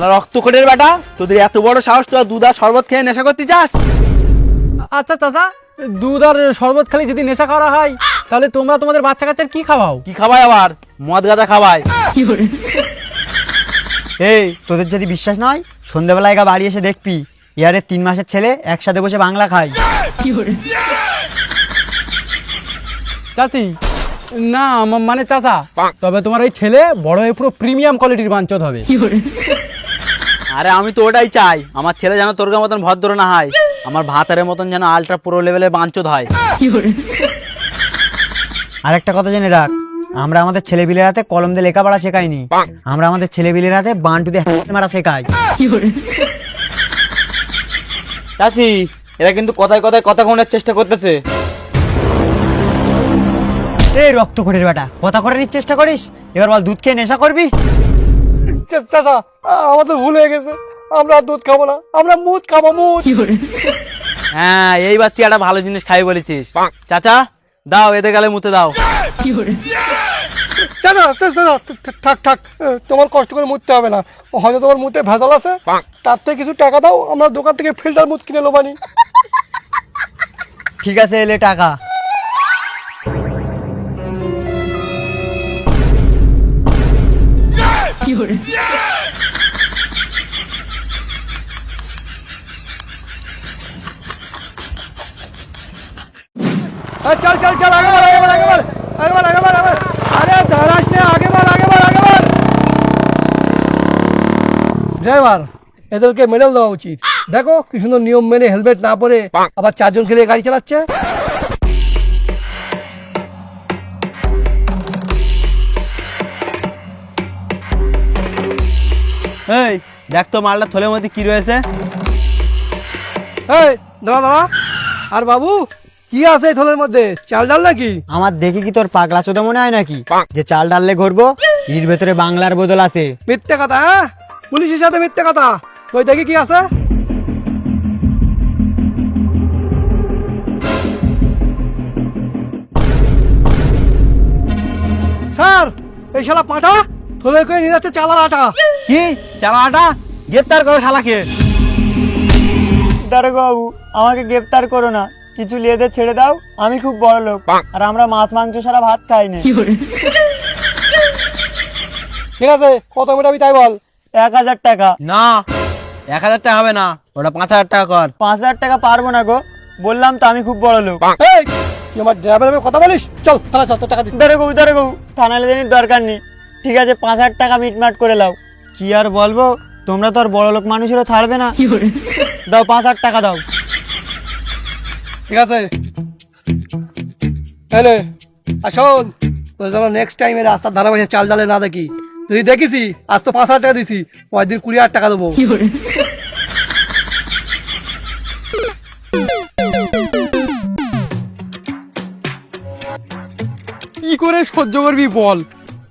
শালা রক্তকোটের বেটা, তোদের এত বড় সাহস, তোরা দুধ আর শরবত খেয়ে নেশা করতে চাস? আচ্ছা চাচা, দুধ আর শরবত খালি যদি নেশা করা হয় তাহলে তোমরা তোমাদের বাচ্চা কাচ্চার কি খাওয়াও? কি খাবাই আবার? মদ গাঁজা খাবায়। এই তোদের যদি বিশ্বাস নয়, সন্ধ্যাবেলায় বাড়ি এসে দেখবি ইয়ারের 3 মাসের ছেলে একসাথে বসে বাংলা খায়। চাচি না, মানে চাচা, তবে তোমার এই ছেলে বড় হয়ে পুরো প্রিমিয়াম কোয়ালিটির বাঞ্চত হবে। আরে আমি তো ওটাই চাই, আমার ছেলে যেন তোর মতন ভদ্র না হয়, আমার ভাতারের মতন যেন আলট্রা প্রো লেভেলের বাঞ্চত হয়। আর একটা কথা জেনে রাখ, আমরা আমাদের ছেলেপিলের হাতে কলম দিয়ে লেখাপড়া শেখাইনি, আমরা আমাদের ছেলেপিলের হাতে বান্টু দিয়ে মারা শেখাই। চাচি, এরা কিন্তু কথায় কথায় কথা কমানোর চেষ্টা করতেছে। এই রক্তকোটের বেটা, কথা করে নির চেষ্টা করিস? এবার বল, দুধ খেয়ে নেশা করবি? চাচা আমাদের ভুল হয়ে গেছে, আমরা দুধ খাবো না, আমরা মুদ খাবো, মুদ। হ্যাঁ, এইবার তুই একটা ভালো জিনিস খাই বলেছিস। চাচা দাও, এদের গালে মুতে দাও। চাচা থাক থাক, তোমার কষ্ট করে মুততে হবে না, হয়তো তোমার মুতে ভেজাল আছে, তার থেকে কিছু টাকা দাও, আমরা দোকান থেকে ফিল্টার মুদ কিনে লোবানি। ঠিক আছে, এলে টাকা। চল চল চল, আগে বল, আগে বল, আগে বল, আগে বল, আগে বল, আগে বল। আরে দাঁড়াস না, আগে বল, আগে বল, আগে বল। ড্রাইভার, এদেরকে মেডেল দেওয়া উচিত। দেখো কি সুন্দর নিয়ম মেনে হেলমেট না পরে আবার 4 জন খেলে গাড়ি চালাচ্ছে। এই দেখ তো মালটা থলের মধ্যে কি রয়েছে। এই দাঁড়া দাঁড়া, আর বাবু কি আছে এই থলের মধ্যে? চাল ডাল নাকি? আমার দেখি কি তোর পাগলা চোদা মনে হয় নাকি যে চাল ডাললে ঘুরবো? এর ভেতরে বাংলার বদল আছে। মিথ্যে কথা, হ্যাঁ, পুলিশের সাথে মিথ্যে কথা। ওই দেখি কি আছে। স্যার, এই শালা পাঁঠা থলে করে নিয়ে যাচ্ছে চালার আটা। কি চালা আটা? গ্রেপ্তার করো শালাকে। দারোগা বাবু, আমাকে গ্রেফতার করো না, কিছু লিয়েদের ছেড়ে দাও, আমি খুব বড় লোক আর আমরা মাছ মাংস ছাড়া ভাত খাই না। ঠিক আছে, কত মেটাবি তাই বল। 1000 টাকা। না, 1000 টাকা হবে না, ওটা 5000 টাকা কর। 5000 টাকা পারবো না গো, বললাম তো আমি খুব বড় লোক। এই তুই আমার ড্রাইভারের কথা বলিস? চল থানা চল, তোর টাকা দিই। দারোগা বাবু, থানালে জানির দরকার নেই। ঠিক আছে, 5000 টাকা মিটমাট করে লাও। কি আর বলবো, তোমরা তো আর বড় লোক মানুষেরও ছাড়বে না। দাও 5000 টাকা দাও। ঠিক আছে, এলে আসুন। তোর যেন নেক্সট টাইম এর রাস্তার ধারে বসে চাল ডালে না দেখি। তুই দেখিসি, আজ তো 5000 টাকা দিছি, পরের দিন 20,000 টাকা দেবো। কি করে সহ্য করবি বল?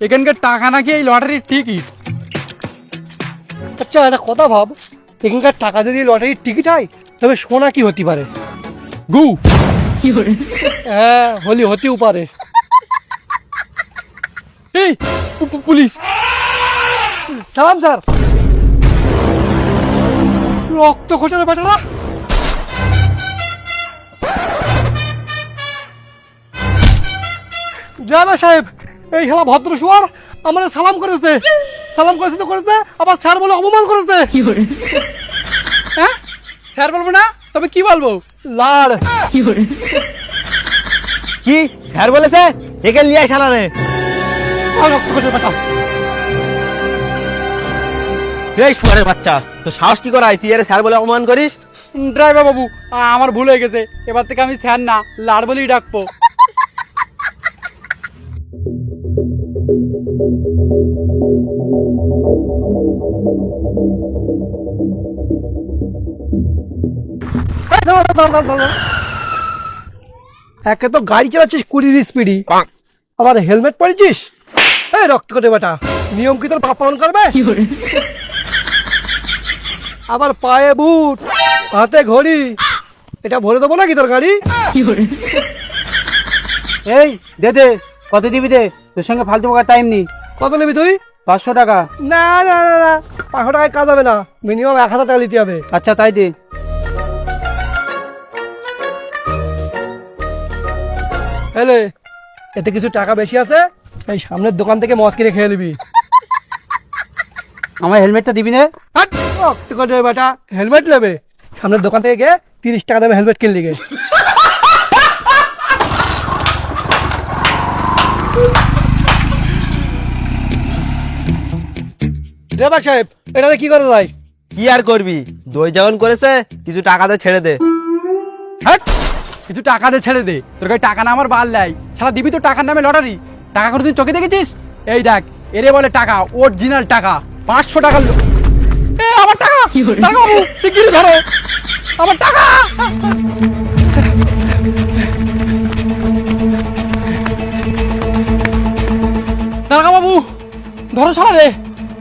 এখানকার টাকা নাকি এই লটারির টিকিট। আচ্ছা একটা কথা ভাব, এখানকার টাকা যদি লটারির টিকিট হয় তবে সোনা কি হতে পারে? গু। হ্যাঁ, হতেও পারে। এই পুলিশ, সালাম স্যার। রক্ত খোঁচানো বেটারা। ড্রাইভার সাহেব, এই শালা ভদ্র শুয়ার আমাদের সালাম করেছে, তো করেছে, আবার স্যার বলে অপমান করেছে। হ্যাঁ, স্যার বলবো না তবে কি বলবো? লাড়। কি স্যার বলেছে? একে লিয়ে শালারে। রক্ত খোঁচানো বেটা। এই শুয়ারের বাচ্চা, তো সাহস কি করায় তুই এর স্যার বলে অপমান করিস? ড্রাইভার বাবু, আমার ভুল হয়ে গেছে, এবার থেকে আমি স্যার না লাড় বলেই ডাকবো। একে তো গাড়ি চালাচ্ছিস 20 স্পিডি, আবার হেলমেট পরেছিস। এই রক্ত করে বেটা, নিয়ম কি তোর বাপ পালন করবে? আবার পায়ে বুট, হাতে ঘড়ি, এটা ভরে দেবো নাকি তোর গাড়ি? এই দে দে, কত দিবি দে, তোর সঙ্গে ফালতু টাইম নেই। কত নেবি তুই? 500 টাকা। না না না না, 500 টাকায় কাজ হবে না, মিনিমাম 1000 টাকা নিতে হবে। আচ্ছা তাই দে। এলে এতে কিছু টাকা বেশি আছে, এই সামনের দোকান থেকে মদ কিনে খেয়ে নিবি। আমার হেলমেটটা দিবি না? বেটা হেলমেট নেবে, সামনের দোকান থেকে গিয়ে 30 টাকা দামে হেলমেট কিনলি গে। ড্রাইভার সাহেব, এটাতে কি করে যায়? কি আর করবি, দই যখন করেছে কিছু টাকাতে ছেড়ে দে। হ্যাট, কিছু টাকা দে, ছেড়ে দে। তোর কাছে টাকা না আমার বাল লাই, সারা দিবি তো টাকার নামে লটারি। টাকা করে তুই চোখে দেখেছিস? এই দেখ, এরে বলে টাকা, অরিজিনাল টাকা, 500 টাকার। এ আমার টাকা, টাকা বাবু শিগগিরই ধরো আমার টাকা। টাকা বাবু ধরো সারা রে,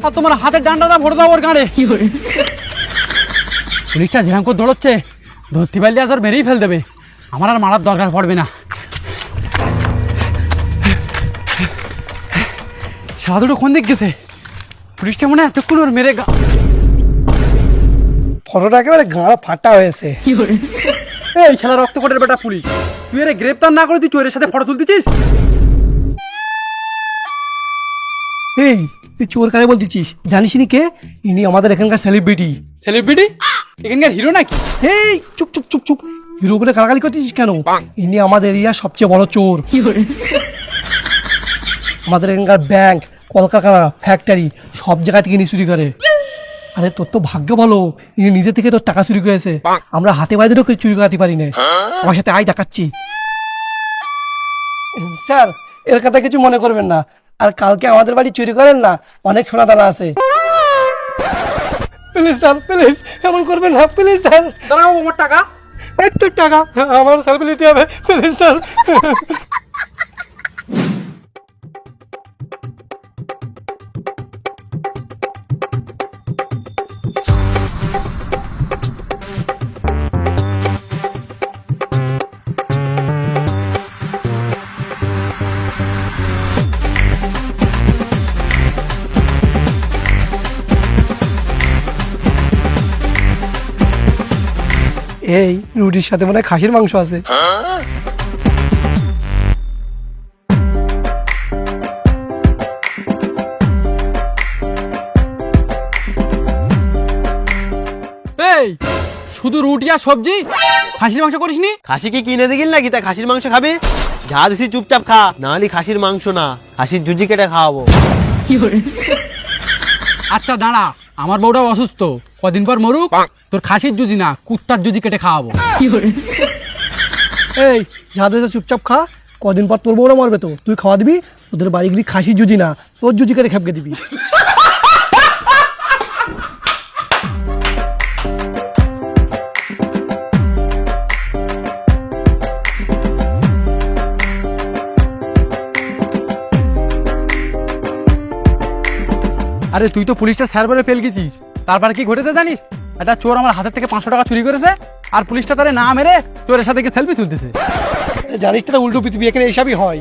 আর তোমার হাতের ডান্ডাটা ভরে দাও ওর গাড়ে। পুলিশটা যেরকম করে দৌড়চ্ছে, ধরতে পারলে আজ ওর মেরেই ফেল দেবে, আমার আর মারার দরকার পড়বে না। সারা দুটো কোন দিক গেছে? পুলিশটা মনে হয় এতক্ষণ ওর মেরে ফটোটা একেবারে গাঁড়া ফাটা হয়েছে। এই খেলা রক্তকোটের বেটা পুলিশ, তুই এর গ্রেপ্তার না করে তুই চোরের সাথে ফটো তুলতেছিস? এই তুই চোর কারে বলতেছিস? জানিস নি কে ইনি? আমাদের এখানকার সেলিব্রিটি। সেলিব্রিটি? এখানকার হিরো নাকি? এই চুপ চুপ চুপ চুপ, হিরো বলে গালাগালি করতেছিস কেন? ইনি আমাদের এরিয়ার সবচেয়ে বড় চোর। আমাদের এখানকার ব্যাংক, কলকারখানা, ফ্যাক্টরি সব জায়গা থেকে ইনি চুরি করে। আরে তোর তো ভাগ্য ভালো, ইনি নিজে থেকে তোর টাকা চুরি করেছে, আমরা হাতে বাইরেও কেউ চুরি করাতে পারি না। আমার সাথে আয় দেখাচ্ছি। স্যার এর কথা কিছু মনে করবেন না, আর কালকে আমাদের বাড়ি চুরি করেন না, অনেক সোনা দানা আছে। প্লিজ স্যার, প্লিজ এমন করবেন না, প্লিজ স্যার। দাঁড়াও, আমার টাকা, একটু টাকা আমার সেলফি নিতে হবে, প্লিজ স্যার। এই রুটির সাথে মনে হয় খাসির মাংস আছে। এই শুধু রুটি আর সবজি, খাসির মাংস করিসনি? খাসি কি কিনে দিগিল নাকি তা খাসির মাংস খাবি? যা দিছি চুপচাপ খা, নাহলে খাসির মাংস না খাসির জুজি কেটে খাওয়াবো। আচ্ছা দাঁড়া, আমার বউটাও অসুস্থ, কদিন পর মরুক, তোর খাসির জুজি না কুত্তার জুজি কেটে খাওয়াবো। এই যা দিয়েছে চুপচাপ খা, কদিন পর তোর বউরা মরবে তো, তুই খাওয়া দিবি, তোদের বাড়ি গিয়ে খাসির জুজি না তোর জুজি কেটে খেপকে দিবি। আরে তুই তো পুলিশটা স্যার বলে ফেল গেছিস, তারপরে কি ঘটেছে জানিস? একটা চোর আমার হাতের থেকে 500 টাকা চুরি করেছে, আর পুলিশটা তারে না মেরে চোরের সাথে সেলফি তুলতেছে। জানিস তো উল্টো পৃথিবী, এখানে এইসবই হয়।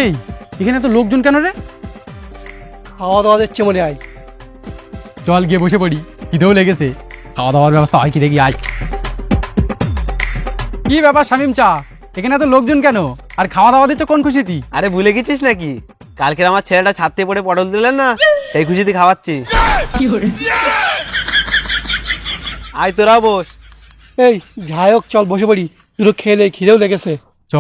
এই এখানে তো লোকজন কেন রে? খাওয়া দাওয়া দিচ্ছে মনে হয়, চল গিয়ে বসে পড়ি, খিদেও লেগেছে, খাওয়া দাওয়ার ব্যবস্থা হয় কি দেখি আয়। কি ব্যাপার শামিম চা, এখানে এত লোকজন কেন, আর খাওয়া দাওয়া দিচ্ছ কোন খুশিতে? আরে ভুলে গেছিস নাকি, কালকে আমার ছেলেটা ছাদতে পড়ে পটল দিলেন না, সেই খুশিতে খাওয়াচ্ছি। আয় তোরা বস। এই যাই হোক চল বসে পড়ি, দুটো খেলে খিদেও লেগেছে, চ।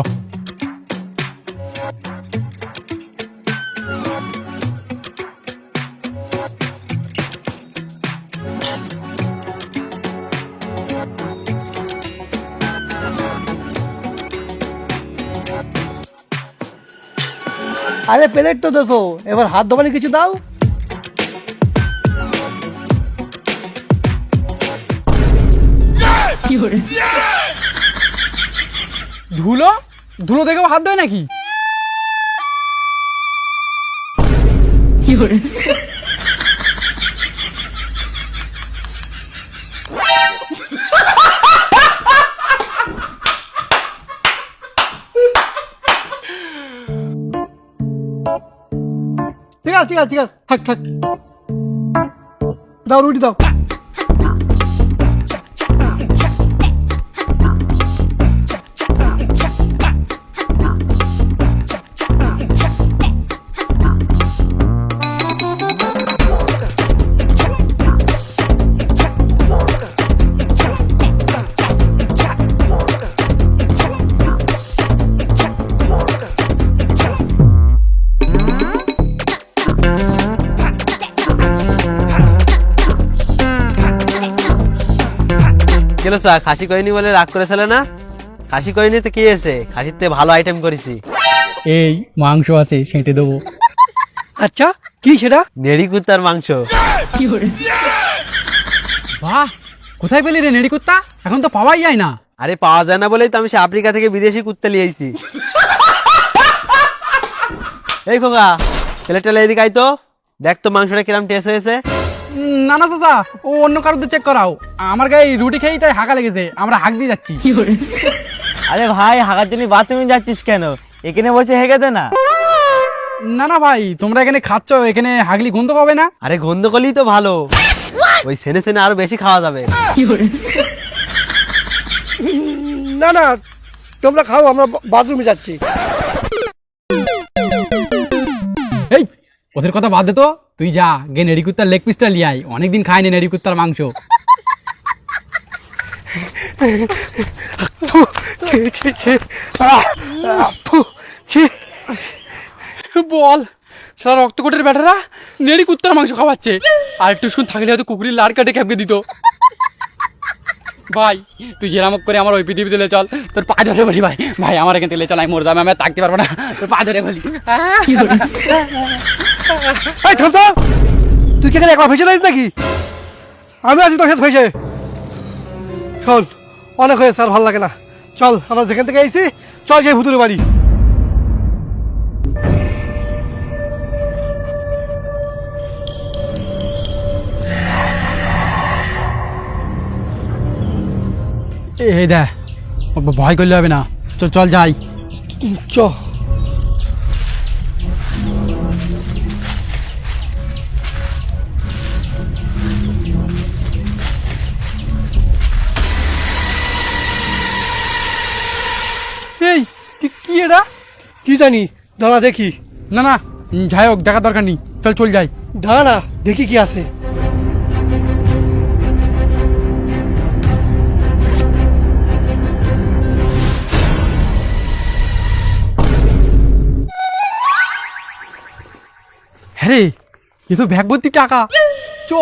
আরে প্লেট তো দেছো, এবার হাত ধোবানি কিছু দাও। ধুলো ধুলো দেখেও হাত ধোয় নাকি? আছে ঠিক আছে ঠিক আছে, থাক থাক, দাও রুটি দাও। কেলো চা খাসি করিনি বলে রাগ করেছিল না? খাসি করিনি তো কি হয়েছে, খাসির থেকে ভালো আইটেম করেছি। এই মাংস আছে সেঁটে দেবো। আচ্ছা কি সেটা? নেড়ি কুত্তার মাংস। বাহ, কোথায় পেলি রে নেড়ি কুত্তা? এখন তো পাওয়াই যায় না। আরে পাওয়া যায় না বলেই তো আমি সে আফ্রিকা থেকে বিদেশি কুত্তা নিয়ে আইছি। এই খোকা, ছেলে টেলে এদিকে আই তো, দেখ তো মাংসটা কিরম টেস্ট হয়েছে। না না চাচা, ও অন্য কারোর চেক করাও, আমার গায়ে রুটি খেয়েই তাই হাঁকা লেগেছে, আমরা হাঁক দিয়ে যাচ্ছি। আরে ভাই, হাগার জন্য বাথরুমে যাচ্ছিস কেন? এখানে বসে হেগে দে না। না না ভাই, তোমরা এখানে খাচ্ছ, এখানে হাগলি গন্ধ পাবে না? আরে গন্ধ করলেই তো ভালো, ওই সেনে সেনে আরো বেশি খাওয়া যাবে। না না, তোমরা খাও, আমরা বাথরুমে যাচ্ছি। এই ওদের কথা বাদ দে তো, তুই যা গে নেড়ি কুত্তার লেগ পিসটা লিয়ে আয়, অনেকদিন খাইনি নেড়ি কুত্তার মাংস। বল, সারা রক্তকোটের ব্যাটারা নেড়ি কুত্তার মাংস খাওয়াচ্ছে, আর একটু শুন থাকলে হয়তো কুকুরের লার কাটে খেপকে দিত। ভাই তুই যেরাম করে আমার ওই পৃথিবী দিলে চল, তোর পা ধরে বলি ভাই, ভাই আমার এখান থেকে চল, আমি মরে যাবো, আমি আর থাকতে পারবো না, তোর পা ধরে বলি। তুই কি এখানে একলা ফেসে রয়েছিস নাকি? আমি আছি তোর সাথে ফেসে। চল, অনেক হয়েছে, আর ভালো লাগে না, চল আমরা যেখান থেকে আইছি চল সেই ভুতুরে বাড়ি। এই দেখ, ভয় করলে হবে না, চল চল যাই। চ এই কি এটা? কি জানি, দাঁড়া দেখি। না না, যাই হোক, দেখার দরকার নেই, চল চল যাই। দাঁড়া না, দেখি কি আছে। হ্যাঁ রে, এ তো ব্যাগ ভর্তি টাকা, চ।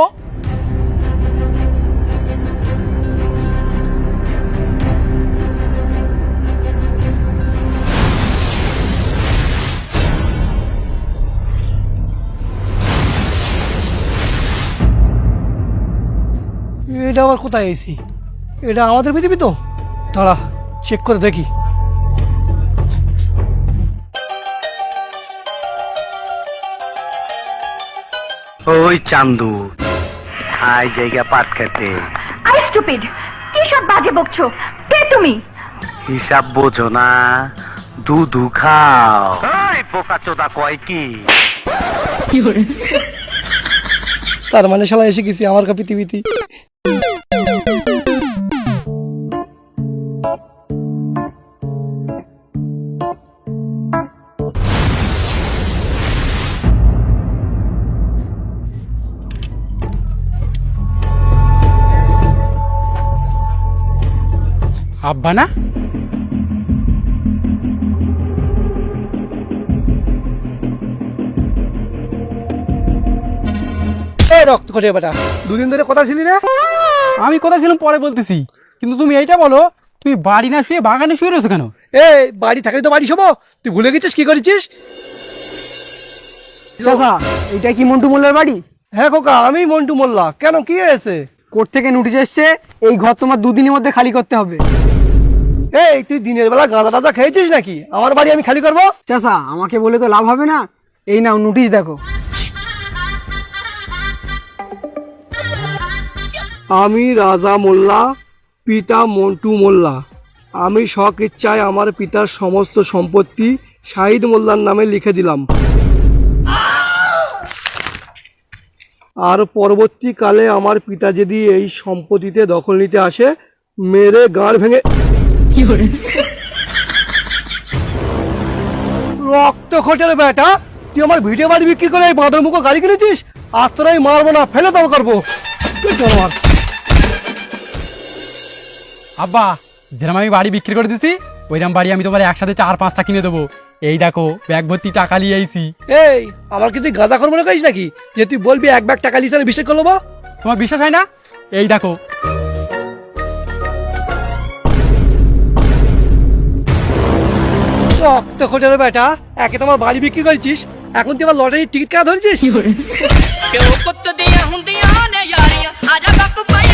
এটা আবার কোথায় এসি? এটা আমাদের পৃথিবী তো, দাঁড়া চেক করে দেখি। ওই চান্দু, আই জায়গা পাট খেতে। আই স্টুপিড, কি সব বাজে বকছো? কে তুমি? হিসাব বোঝো না, দুধু খাও। এই পোকা চোদা কয় কি? তার মানে শালা এসে গেছি আমার পৃথিবীতে। আব্বা না? রক্ত খোঁজে বেটা, দুদিন ধরে কথা ছিলি রে? আমি কথা ছিলাম পরে বলতেছি, কিন্তু তুমি এইটা বলো, তুমি বাড়ি না শুয়ে বাগানে শুয়ে রয়েছো কেন? এই বাড়ি থাকলে তো বাড়ি শোবো, তুই ভুলে গেছিস কি করেছিস? চাচা, এটা কি মন্টু মোল্লার বাড়ি? হ্যাঁ খোকা, আমি মন্টু মোল্লা। কেন, কি হয়েছে? কোর্ট থেকে নোটিশ এসছে, এই ঘর তোমার দুদিনের মধ্যে খালি করতে হবে। এই তুই দিনের বেলা গাঁদা টাদা খেয়েছিস নাকি? আমার বাড়ি আমি খালি করবো? চাচা, আমাকে বলে তো লাভ হবে না, এই নাও নোটিশ দেখো। আমি রাজা মোল্লা, পিতা মন্টু মোল্লা, আমি স্বইচ্ছায় আমার পিতার সমস্ত সম্পত্তি শাহিদ মোল্লার নামে লিখে দিলাম। আর পরবর্তীকালে আমার পিতা যদি এই সম্পত্তিতে দখল নিতে আসে, মেরে গাঁড় ভেঙে রক্ত খোঁজে রে বেটা। তুই আমার ভিটে বাড়ি বিক্রি করে এই বাঁদর মুখো গাড়ি কিনেছিস? আজ তোরা আমি মারবো না, ফেলে দাও করবো। আব্বা, যেরকম আমি বাড়ি বিক্রি করে দিছি ওইরকম বাড়ি আমি তোমার একসাথে 4-5টা কিনে দেবো। এই দেখো ব্যাগ ভর্তি টাকা নিয়ে আইছি। এই আমার কি তুই গাঁজা খোর মনে করিস নাকি যে তুই বলবি এক ব্যাগ টাকা লিসারে বিশ্বাস করলো বা? তোমার বিশ্বাস হয় না? এই দেখো। রক্ত খোঁজে রে বেটা। একে তোমার বাড়ি বিক্রি করেছিস, এখন তুই আমার লটারির টিকিট কাটা ধরেছিস। ਪਿਓ ਪੁੱਤ ਦੀਆਂ ਹੁੰਦੀਆਂ ਨੇ ਯਾਰੀਆਂ ਆਜਾ ਬਾਪੂ ਭਾਈ